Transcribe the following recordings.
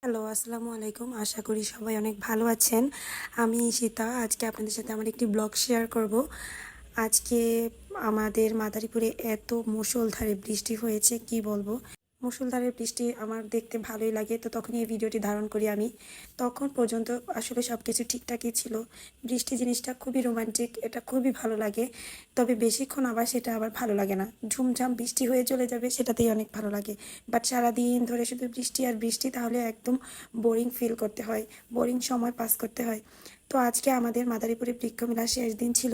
Hello, আসসালামু আলাইকুম। আশা করি সবাই অনেক ভালো আছেন। আমি ঈশিতা। আজকে আপনাদের সাথে আমার একটি ব্লগ শেয়ার করব। আজকে আমাদের মাদারীপুরে এত মুষলধারে বৃষ্টি হয়েছে, কি বলবো। মুষলধারে বৃষ্টি আমার দেখতে ভালোই লাগে, তো তখনই এই ভিডিওটি ধারণ করি আমি। তখন পর্যন্ত আসলে সব কিছু ঠিকঠাকই ছিল। বৃষ্টি জিনিসটা খুবই রোমান্টিক, এটা খুবই ভালো লাগে। তবে বেশিক্ষণ আবার সেটা আবার ভালো লাগে না। ঝুমঝাম বৃষ্টি হয়ে চলে যাবে, সেটাতেই অনেক ভালো লাগে। বাট সারাদিন ধরে শুধু বৃষ্টি আর বৃষ্টি, তাহলে একদম বোরিং ফিল করতে হয়, বোরিং সময় পাস করতে হয়। তো আজকে আমাদের মাদারীপুরে বৃক্ষ মেলার শেষ দিন ছিল।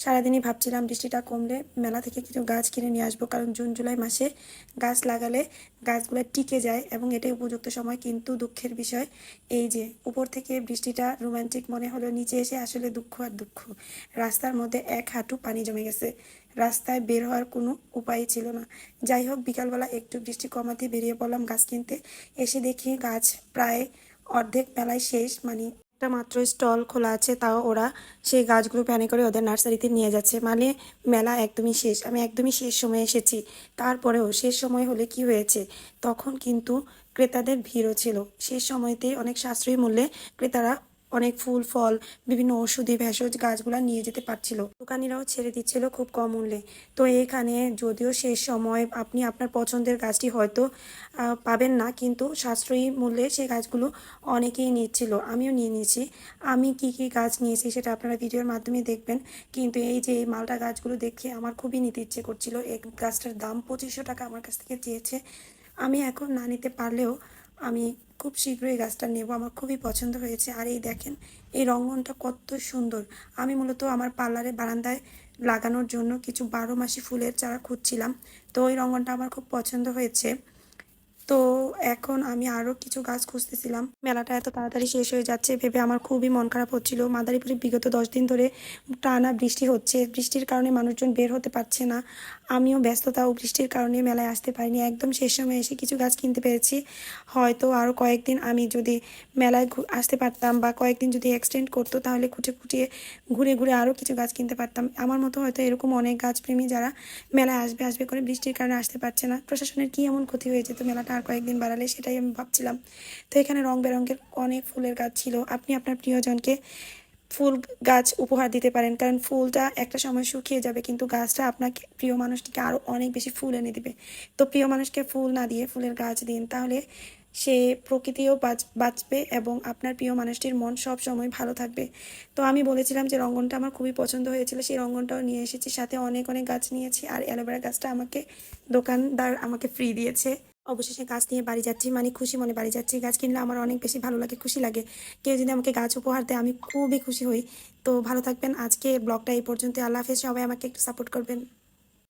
সারাদিনই ভাবছিলাম বৃষ্টিটা কমলে মেলা থেকে কিছু গাছ কিনে নিয়ে আসবো, কারণ জুন জুলাই মাসে গাছ লাগালে গাছগুলো টিকে যায় এবং এটাই উপযুক্ত সময়। কিন্তু দুঃখের বিষয় এই যে উপর থেকে বৃষ্টিটা রোমান্টিক মনে হলো, নিচে এসে আসলে দুঃখ আর দুঃখ। রাস্তার মধ্যে এক হাঁটু পানি জমে গেছে, রাস্তায় বের হওয়ার কোনো উপায় ছিল না। যাই হোক, বিকালবেলা একটু বৃষ্টি কমাতে বেরিয়ে পড়লাম গাছ কিনতে। এসে দেখি গাছ প্রায় অর্ধেক মেলায় শেষ, মানে একটা মাত্র স্টল খোলা আছে, তাও ওরা সেই গাছগুলো প্যানে করে ওদের নার্সারিতে নিয়ে যাচ্ছে। মানে মেলা একদমই শেষ। আমি একদমই শেষ সময়ে এসেছি, তারপরেও শেষ সময় হলে কি হয়েছে, তখন কিন্তু ক্রেতাদের ভিড়ও ছিল। শেষ সময়তে অনেক সাশ্রয়ী মূল্যে ক্রেতারা অনেক ফুল ফল, বিভিন্ন ওষুধি ভেষজ গাছগুলা নিয়ে যেতে পারছিল। দোকানিরাও ছেড়ে দিচ্ছিল খুব কম মূল্যে। তো এখানে যদিও শেষ সময়, আপনি আপনার পছন্দের গাছটি হয়তো পাবেন না, কিন্তু সাশ্রয়ী মূল্যে সেই গাছগুলো অনেকেই নিচ্ছিল, আমিও নিয়ে নিয়েছি। আমি কি কি গাছ নিয়েছি সেটা আপনারা ভিডিওর মাধ্যমে দেখবেন। কিন্তু এই যে এই মালটা গাছগুলো দেখে আমার খুবই নিতে ইচ্ছে করছিল। এক গাছটার দাম 2500 টাকা আমার কাছ থেকে চেয়েছে। আমি এখন না নিতে পারলেও আমি খুব শীঘ্রই গাছটা নেব, আমার খুবই পছন্দ হয়েছে। আর এই দেখেন, এই রঙ্গনটা কত সুন্দর। আমি মূলত আমার পার্লারে বারান্দায় লাগানোর জন্য কিছু 12 মাসি ফুলের চারা খুঁজছিলাম, তো ওই রঙ্গনটা আমার খুব পছন্দ হয়েছে। তো এখন আমি আরও কিছু গাছ খুঁজতেছিলাম। মেলাটা এত তাড়াতাড়ি শেষ হয়ে যাচ্ছে ভেবে আমার খুবই মন খারাপ হচ্ছিল। মাদারীপুরে বিগত 10 দিন ধরে টানা বৃষ্টি হচ্ছে, বৃষ্টির কারণে মানুষজন বের হতে পারছে না। আমিও ব্যস্ততা ও বৃষ্টির কারণে মেলায় আসতে পারিনি, একদম শেষ সময় এসে কিছু গাছ কিনতে পেরেছি। হয়তো আরও কয়েকদিন আমি যদি মেলায় আসতে পারতাম, বা কয়েকদিন যদি এক্সটেন্ড করতো, তাহলে খুঁটে খুঁটিয়ে ঘুরে ঘুরে আরও কিছু গাছ কিনতে পারতাম। আমার মতো হয়তো এরকম অনেক গাছপ্রেমী যারা মেলায় আসবে আসবে করে বৃষ্টির কারণে আসতে পারছে না। প্রশাসনের কি এমন ক্ষতি হয়েছে তো মেলাটা আর কয়েকদিন বাড়ালে, সেটাই আমি ভাবছিলাম। তো এখানে রং বেরঙের অনেক ফুলের গাছ ছিল। আপনি আপনার প্রিয়জনকে ফুল গাছ উপহার দিতে পারেন, কারণ ফুলটা একটা সময় শুকিয়ে যাবে, কিন্তু গাছটা আপনাকে, প্রিয় মানুষটিকে আরও অনেক বেশি ফুল এনে দেবে। তো প্রিয় মানুষকে ফুল না দিয়ে ফুলের গাছ দিন, তাহলে সে প্রকৃতিও বাঁচবে এবং আপনার প্রিয় মানুষটির মন সব সময় ভালো থাকবে। তো আমি বলেছিলাম যে রঙ্গনটা আমার খুবই পছন্দ হয়েছিল, সেই রঙ্গনটাও নিয়ে এসেছি, সাথে অনেক অনেক গাছ নিয়েছি। আর অ্যালোভেরা গাছটা আমাকে দোকানদার আমাকে ফ্রি দিয়েছে। অবশেষে গাছ নিয়ে বাড়ি যাচ্ছি, মানে খুশি মনে বাড়ি যাচ্ছি। গাছ কিনলে আমার অনেক বেশি ভালো লাগে, খুশি লাগে। কেউ যদি আমাকে গাছ উপহার দেয় আমি খুবই খুশি হই। তো ভালো থাকবেন। আজকে ব্লগটা এই পর্যন্ত। আল্লাহ হাফেজ। সবাই আমাকে একটু সাপোর্ট করবেন।